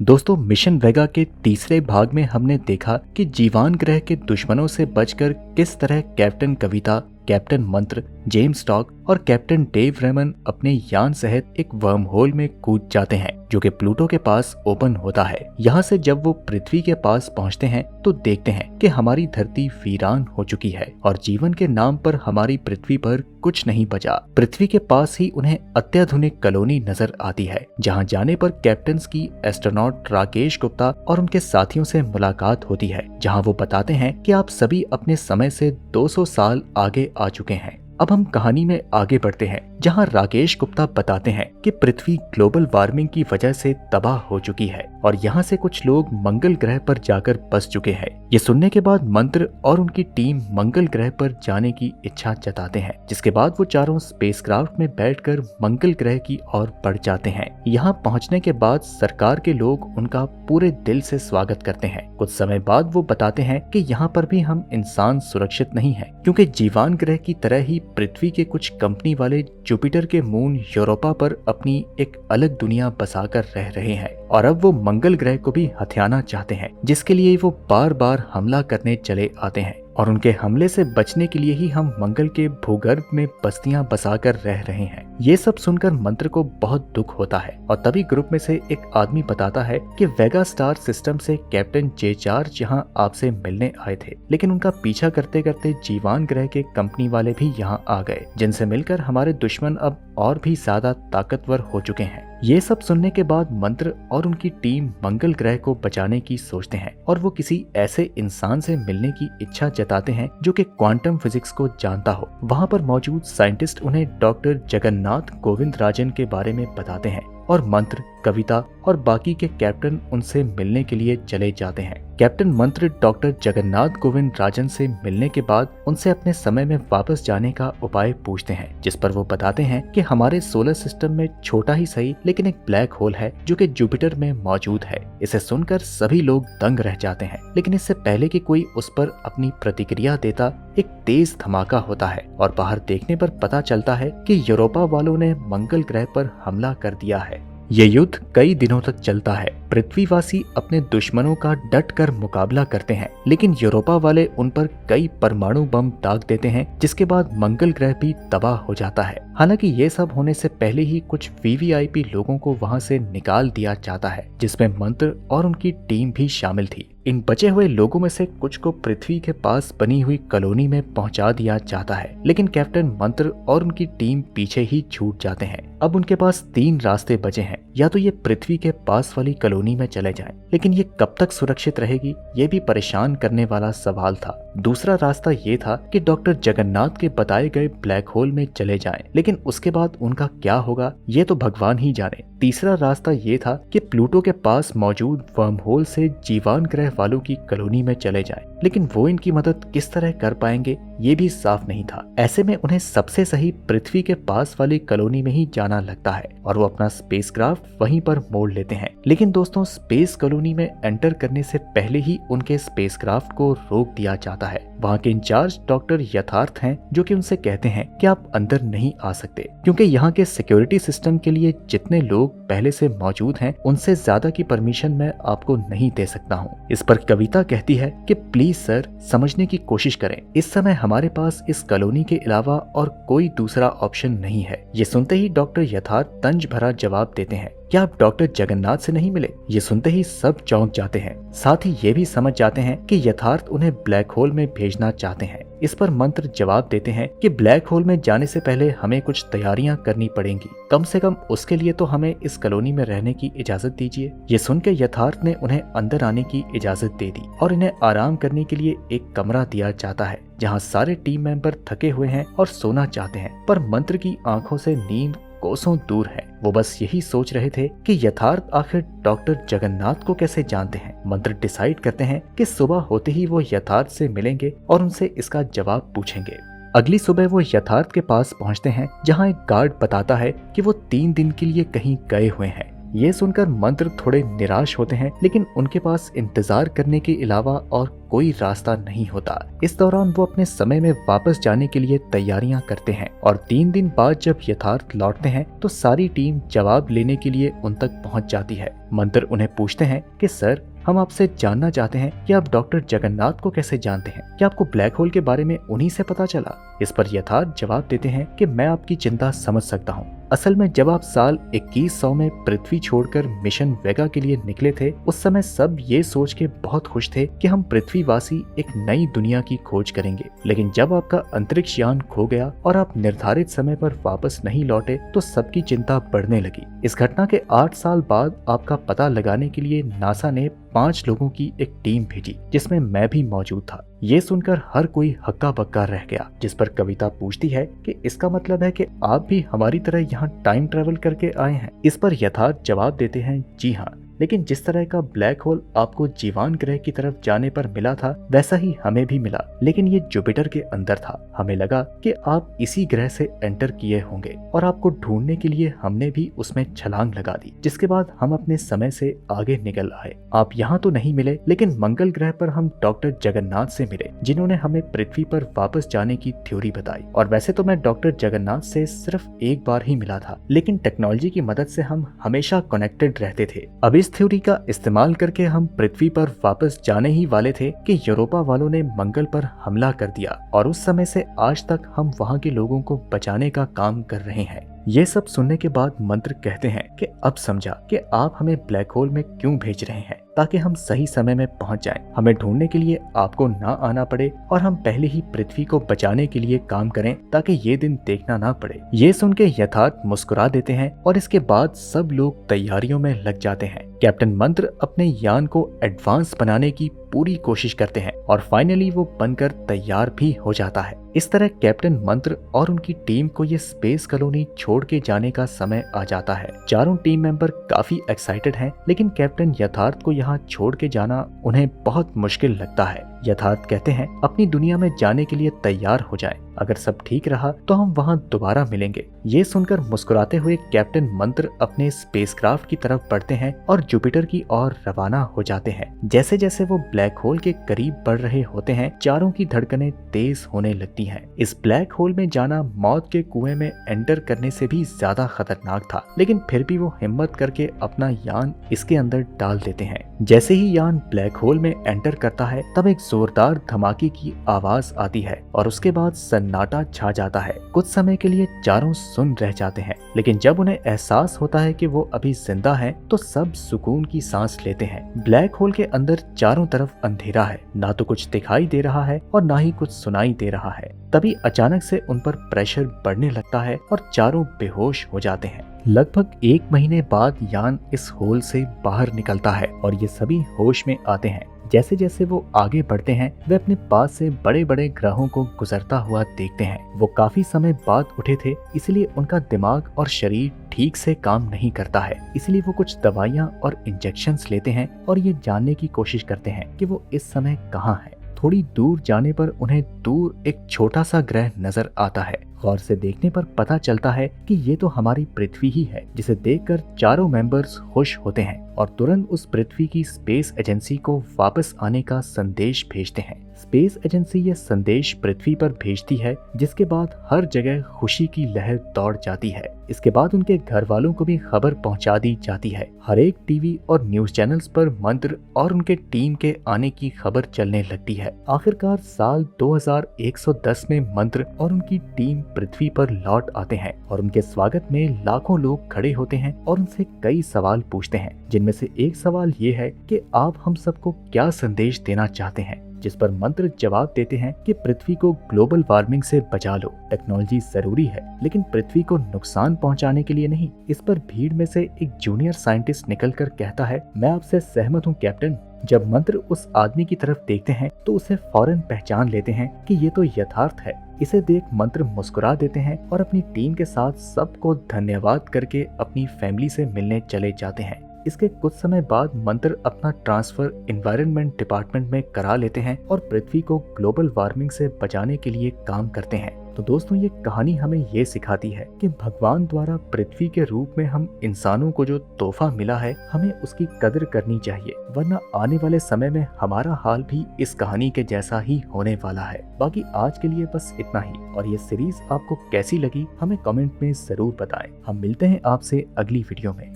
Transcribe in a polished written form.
दोस्तों, मिशन वेगा के तीसरे भाग में हमने देखा कि जीवान ग्रह के दुश्मनों से बचकर किस तरह कैप्टन कविता, कैप्टन मंत्र, जेम्स टॉक और कैप्टन डेव रेमन अपने यान सहित एक वर्म होल में कूद जाते हैं जो कि प्लूटो के पास ओपन होता है। यहाँ से जब वो पृथ्वी के पास पहुँचते हैं तो देखते हैं कि हमारी धरती वीरान हो चुकी है और जीवन के नाम पर हमारी पृथ्वी पर कुछ नहीं बचा। पृथ्वी के पास ही उन्हें अत्याधुनिक कॉलोनी नजर आती है, जहाँ जाने पर कैप्टन की एस्ट्रोनॉट राकेश गुप्ता और उनके साथियों से मुलाकात होती है, जहाँ वो बताते हैं कि आप सभी अपने समय से 200 साल आगे आ चुके हैं। अब हम कहानी में आगे बढ़ते हैं, जहां राकेश गुप्ता बताते हैं कि पृथ्वी ग्लोबल वार्मिंग की वजह से तबाह हो चुकी है और यहां से कुछ लोग मंगल ग्रह पर जाकर बस चुके हैं। ये सुनने के बाद मंत्र और उनकी टीम मंगल ग्रह पर जाने की इच्छा जताते हैं, जिसके बाद वो चारों स्पेसक्राफ्ट में बैठकर मंगल ग्रह की ओर बढ़ जाते हैं। यहाँ पहुँचने के बाद सरकार के लोग उनका पूरे दिल से स्वागत करते हैं। कुछ समय बाद वो बताते हैं कि यहाँ पर भी हम इंसान सुरक्षित नहीं है, क्योंकि जीवान ग्रह की तरह ही पृथ्वी के कुछ कंपनी वाले जुपिटर के मून यूरोपा पर अपनी एक अलग दुनिया बसाकर रह रहे हैं और अब वो मंगल ग्रह को भी हथियाना चाहते हैं, जिसके लिए वो बार बार हमला करने चले आते हैं और उनके हमले से बचने के लिए ही हम मंगल के भूगर्भ में बस्तियां बसाकर रह रहे हैं। ये सब सुनकर मंत्र को बहुत दुख होता है और तभी ग्रुप में से एक आदमी बताता है कि वेगा स्टार सिस्टम से कैप्टन जे-चार्ज यहाँ आपसे मिलने आए थे, लेकिन उनका पीछा करते करते जीवान ग्रह के कंपनी वाले भी यहाँ आ गए, जिनसे मिलकर हमारे दुश्मन अब और भी ज्यादा ताकतवर हो चुके हैं। ये सब सुनने के बाद मंत्र और उनकी टीम मंगल ग्रह को बचाने की सोचते हैं और वो किसी ऐसे इंसान से मिलने की इच्छा जताते हैं जो कि क्वांटम फिजिक्स को जानता हो। वहाँ पर मौजूद साइंटिस्ट उन्हें डॉक्टर जगन्नाथ गोविंद राजन के बारे में बताते हैं और मंत्र, कविता और बाकी के कैप्टन उनसे मिलने के लिए चले जाते हैं। कैप्टन मंत्र डॉक्टर जगन्नाथ गोविंद राजन से मिलने के बाद उनसे अपने समय में वापस जाने का उपाय पूछते हैं, जिस पर वो बताते हैं कि हमारे सोलर सिस्टम में छोटा ही सही लेकिन एक ब्लैक होल है जो कि जुपिटर में मौजूद है। इसे सुनकर सभी लोग दंग रह जाते हैं, लेकिन इससे पहले कि कोई उस पर अपनी प्रतिक्रिया देता, एक तेज धमाका होता है और बाहर देखने पर पता चलता है कि यूरोपा वालों ने मंगल ग्रह पर हमला कर दिया है। ये युद्ध कई दिनों तक चलता है। पृथ्वीवासी अपने दुश्मनों का डट कर मुकाबला करते हैं, लेकिन यूरोपा वाले उन पर कई परमाणु बम दाग देते हैं, जिसके बाद मंगल ग्रह भी तबाह हो जाता है। हालांकि ये सब होने से पहले ही कुछ वीवीआईपी लोगों को वहां से निकाल दिया जाता है, जिसमें मंत्र और उनकी टीम भी शामिल थी। इन बचे हुए लोगों में से कुछ को पृथ्वी के पास बनी हुई कॉलोनी में पहुंचा दिया जाता है, लेकिन कैप्टन मंत्र और उनकी टीम पीछे ही छूट जाते हैं। अब उनके पास 3 रास्ते बचे हैं, या तो ये पृथ्वी के पास वाली कॉलोनी में चले जाएं, लेकिन ये कब तक सुरक्षित रहेगी, ये भी परेशान करने वाला सवाल था। दूसरा रास्ता ये था कि डॉक्टर जगन्नाथ के बताए गए ब्लैक होल में चले जाएं, लेकिन उसके बाद उनका क्या होगा ये तो भगवान ही जाने। तीसरा रास्ता ये था कि प्लूटो के पास मौजूद वर्म होल से जीवान ग्रह वालों की कॉलोनी में चले जाएं, लेकिन वो इनकी मदद किस तरह कर पाएंगे ये भी साफ नहीं था। ऐसे में उन्हें सबसे सही पृथ्वी के पास वाली कॉलोनी में ही जाना लगता है और वो अपना स्पेसक्राफ्ट वहीं पर मोड़ लेते हैं। लेकिन दोस्तों, स्पेस कॉलोनी में एंटर करने से पहले ही उनके स्पेसक्राफ्ट को रोक दिया जाता है। वहाँ के इंचार्ज डॉक्टर यथार्थ हैं, जो कि उनसे कहते हैं कि आप अंदर नहीं आ सकते, क्योंकि यहाँ के सिक्योरिटी सिस्टम के लिए जितने लोग पहले से मौजूद हैं उनसे ज्यादा की परमिशन मैं आपको नहीं दे सकता हूँ। इस पर कविता कहती है कि प्लीज सर, समझने की कोशिश करें, इस समय हमारे पास इस कॉलोनी के अलावा और कोई दूसरा ऑप्शन नहीं है। ये सुनते ही डॉक्टर यथार्थ तंज भरा जवाब देते हैं, क्या आप डॉक्टर जगन्नाथ से नहीं मिले? ये सुनते ही सब चौंक जाते हैं, साथ ही ये भी समझ जाते हैं कि यथार्थ उन्हें ब्लैक होल में भेजना चाहते हैं। इस पर मंत्र जवाब देते हैं कि ब्लैक होल में जाने से पहले हमें कुछ तैयारियां करनी पड़ेंगी, कम से कम उसके लिए तो हमें इस कॉलोनी में रहने की इजाजत दीजिए। ये सुनकर यथार्थ ने उन्हें अंदर आने की इजाजत दे दी और इन्हें आराम करने के लिए एक कमरा दिया जाता है, जहाँ सारे टीम मेंबर थके हुए हैं और सोना चाहते हैं, पर मंत्र की आंखों से नींद कोसों दूर है। वो बस यही सोच रहे थे कि यथार्थ आखिर डॉक्टर जगन्नाथ को कैसे जानते हैं। मंत्र डिसाइड करते हैं कि सुबह होते ही वो यथार्थ से मिलेंगे और उनसे इसका जवाब पूछेंगे। अगली सुबह वो यथार्थ के पास पहुंचते हैं, जहां एक गार्ड बताता है कि वो 3 दिन के लिए कहीं गए हुए हैं। ये सुनकर मंत्र थोड़े निराश होते हैं, लेकिन उनके पास इंतजार करने के अलावा और कोई रास्ता नहीं होता। इस दौरान वो अपने समय में वापस जाने के लिए तैयारियां करते हैं और 3 दिन बाद जब यथार्थ लौटते हैं तो सारी टीम जवाब लेने के लिए उन तक पहुंच जाती है। मंत्र उन्हें पूछते हैं कि सर, हम आपसे जानना चाहते हैं कि आप डॉक्टर जगन्नाथ को कैसे जानते हैं? क्या आपको ब्लैक होल के बारे में उन्हीं से पता चला? इस पर यथार्थ जवाब देते हैं कि मैं आपकी चिंता समझ सकता हूँ। असल में जब आप साल 2100 में पृथ्वी छोड़कर मिशन वेगा के लिए निकले थे, उस समय सब ये सोच के बहुत खुश थे कि हम पृथ्वीवासी एक नई दुनिया की खोज करेंगे। लेकिन जब आपका अंतरिक्ष यान खो गया और आप निर्धारित समय पर वापस नहीं लौटे तो सबकी चिंता बढ़ने लगी। इस घटना के 8 साल बाद आपका पता लगाने के लिए नासा ने 5 लोगों की एक टीम भेजी, जिसमें मैं भी मौजूद था। ये सुनकर हर कोई हक्का बक्का रह गया, जिस पर कविता पूछती है कि इसका मतलब है कि आप भी हमारी तरह यहाँ टाइम ट्रेवल करके आए हैं? इस पर यथार्थ जवाब देते हैं, जी हाँ, लेकिन जिस तरह का ब्लैक होल आपको जीवान ग्रह की तरफ जाने पर मिला था वैसा ही हमें भी मिला, लेकिन ये जुपिटर के अंदर था। हमें लगा कि आप इसी ग्रह से एंटर किए होंगे और आपको ढूंढने के लिए हमने भी उसमें छलांग लगा दी, जिसके बाद हम अपने समय से आगे निकल आए। आप यहाँ तो नहीं मिले, लेकिन मंगल ग्रह पर हम डॉक्टर जगन्नाथ से मिले, जिन्होंने हमें पृथ्वी पर वापस जाने की थ्योरी बताई। और वैसे तो मैं डॉक्टर जगन्नाथ से सिर्फ एक बार ही मिला था, लेकिन टेक्नोलॉजी की मदद से हम हमेशा कनेक्टेड रहते थे। अब इस थ्योरी का इस्तेमाल करके हम पृथ्वी पर वापस जाने ही वाले थे कि यूरोपा वालों ने मंगल पर हमला कर दिया और उस समय से आज तक हम वहां के लोगों को बचाने का काम कर रहे हैं। ये सब सुनने के बाद मंत्र कहते हैं कि अब समझा कि आप हमें ब्लैक होल में क्यों भेज रहे हैं, ताकि हम सही समय में पहुंच जाएं। हमें ढूंढने के लिए आपको ना आना पड़े और हम पहले ही पृथ्वी को बचाने के लिए काम करें, ताकि ये दिन देखना ना पड़े। ये सुन के यथार्थ मुस्कुरा देते हैं और इसके बाद सब लोग तैयारियों में लग जाते हैं। कैप्टन मंत्र अपने यान को एडवांस बनाने की पूरी कोशिश करते हैं और फाइनली वो बनकर तैयार भी हो जाता है। इस तरह कैप्टन मंत्र और उनकी टीम को ये स्पेस कॉलोनी छोड़ के जाने का समय आ जाता है। चारों टीम मेंबर काफी एक्साइटेड हैं, लेकिन कैप्टन यथार्थ को यहाँ छोड़ के जाना उन्हें बहुत मुश्किल लगता है। यथार्थ कहते हैं अपनी दुनिया में जाने के लिए तैयार हो जाएं। अगर सब ठीक रहा तो हम वहाँ दोबारा मिलेंगे। ये सुनकर मुस्कुराते हुए कैप्टन मंत्र अपने स्पेसक्राफ्ट की तरफ बढ़ते हैं और जुपिटर की ओर रवाना हो जाते हैं। जैसे जैसे वो ब्लैक होल के करीब बढ़ रहे होते हैं, चारों की धड़कनें तेज होने लगती हैं। इस ब्लैक होल में जाना मौत के कुएं में एंटर करने से भी ज्यादा खतरनाक था, लेकिन फिर भी वो हिम्मत करके अपना यान इसके अंदर डाल देते हैं। जैसे ही यान ब्लैक होल में एंटर करता है, तब एक जोरदार धमाके की आवाज आती है और उसके बाद सन्नाटा छा जाता है। कुछ समय के लिए चारों सुन रह जाते हैं, लेकिन जब उन्हें एहसास होता है कि वो अभी जिंदा हैं, तो सब सुकून की सांस लेते हैं। ब्लैक होल के अंदर चारों तरफ अंधेरा है, ना तो कुछ दिखाई दे रहा है और ना ही कुछ सुनाई दे रहा है। तभी अचानक से उन पर प्रेशर बढ़ने लगता है और चारों बेहोश हो जाते हैं। लगभग 1 महीने बाद यान इस होल से बाहर निकलता है और ये सभी होश में आते हैं। जैसे जैसे वो आगे बढ़ते हैं, वे अपने पास से बड़े बड़े ग्रहों को गुजरता हुआ देखते हैं। वो काफी समय बाद उठे थे, इसलिए उनका दिमाग और शरीर ठीक से काम नहीं करता है। इसलिए वो कुछ दवाइयाँ और इंजेक्शंस लेते हैं और ये जानने की कोशिश करते हैं कि वो इस समय कहाँ है। थोड़ी दूर जाने पर उन्हें दूर एक छोटा सा ग्रह नजर आता है। गौर से देखने पर पता चलता है कि ये तो हमारी पृथ्वी ही है, जिसे देखकर चारों मेंबर्स खुश होते हैं और तुरंत उस पृथ्वी की स्पेस एजेंसी को वापस आने का संदेश भेजते हैं। स्पेस एजेंसी ये संदेश पृथ्वी पर भेजती है, जिसके बाद हर जगह खुशी की लहर दौड़ जाती है। इसके बाद उनके घर वालों को भी खबर पहुंचा दी जाती है। हर एक टीवी और न्यूज चैनल्स पर मंत्र और उनके टीम के आने की खबर चलने लगती है। आखिरकार साल 2110 में मंत्र और उनकी टीम पृथ्वी पर लौट आते हैं और उनके स्वागत में लाखों लोग खड़े होते हैं और उनसे कई सवाल पूछते हैं, जिनमें से एक सवाल ये है कि आप हम सबको क्या संदेश देना चाहते हैं। जिस पर मंत्र जवाब देते हैं कि पृथ्वी को ग्लोबल वार्मिंग से बचा लो। टेक्नोलॉजी जरूरी है, लेकिन पृथ्वी को नुकसान पहुंचाने के लिए नहीं। इस पर भीड़ में से एक जूनियर साइंटिस्ट निकलकर कहता है, मैं आपसे सहमत हूं कैप्टन। जब मंत्र उस आदमी की तरफ देखते हैं तो उसे फौरन पहचान लेते हैं कि ये तो यथार्थ है। इसे देख मंत्र मुस्कुरा देते हैं और अपनी टीम के साथ सबको धन्यवाद करके अपनी फैमिली से मिलने चले जाते हैं। इसके कुछ समय बाद मंत्र अपना ट्रांसफर एनवायरनमेंट डिपार्टमेंट में करा लेते हैं और पृथ्वी को ग्लोबल वार्मिंग से बचाने के लिए काम करते हैं। तो दोस्तों ये कहानी हमें ये सिखाती है कि भगवान द्वारा पृथ्वी के रूप में हम इंसानों को जो तोहफा मिला है हमें उसकी कदर करनी चाहिए, वरना आने वाले समय में हमारा हाल भी इस कहानी के जैसा ही होने वाला है। बाकी आज के लिए बस इतना ही, और ये सीरीज आपको कैसी लगी हमें कमेंट में जरूर बताएं। हम मिलते हैं आपसे अगली वीडियो में।